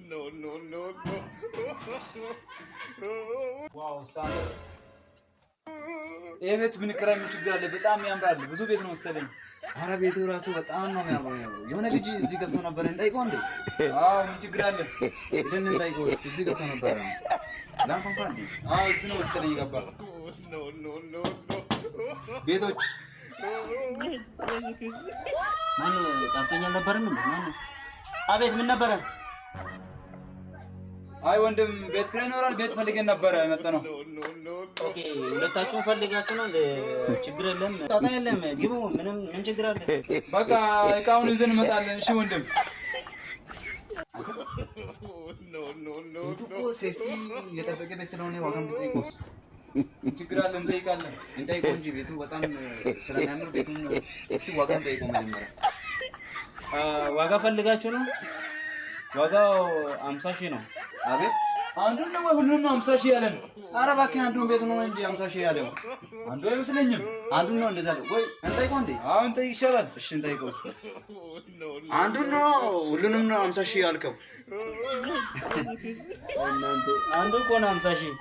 No. ዋው ሳምር የቤት ምን ክራይ ምን ችግር አለ? በጣም ያምራል። ብዙ ቤት ነው መሰለኝ። ኧረ ቤቱ ራሱ በጣም ነው የሚያምረው። የሆነ ልጅ እዚህ ገብቶ ነበር እንጠይቀው እንዴ? አዎ ምን ችግር አለ? ሄደን እንጠይቀው እስኪ። እዚህ ገብቶ ነበር ላንኳኳ እንዴ? አዎ እዚህ ነው መሰለኝ ገባ። No. ቤቶች ማን ጠርቶኝ አልነበረም እንዴ? ማን? አቤት ምን ነበረ? አይ ወንድም ቤት ክራይ ይኖራል። ቤት ፈልገን ነበር የመጣነው። ኦኬ ሁለታችሁም ፈልጋችሁ ነው እንደ ችግር የለም ጣጣ የለም ግቡ። ምን ችግር አለ? በቃ እቃውን ይዘን እንመጣለን። እሺ ወንድም። እኮ ሴፍቲ የጠበቀ ቤት ስለሆነ ዋጋም ብትጠይቀው ችግር አለ እንጠይቃለን። እንጠይቀው እንጂ ቤቱ በጣም ስለሚያምር ቤቱን እስቲ ዋጋም ጠይቀው መጀመሪያ። ዋጋ ፈልጋችሁ ነው? ዋጋው 50,000 ነው። አቤት አንዱን ነው ሁሉንም 50,000 ያለን? ኧረ እባክህ አንዱን ቤት ነው እንጂ 50,000 ያለው አንዱ አይመስለኝም። አንዱን ነው እንደዛ ነው ወይ? እንጠይቀው እንዴ? አዎ እንጠይቅ ይሻላል። እሺ እንጠይቀው እስኪ። አንዱን ነው ሁሉንም ነው 50,000 ያልከው? እናንተ አንዱ እኮ ነው 50,000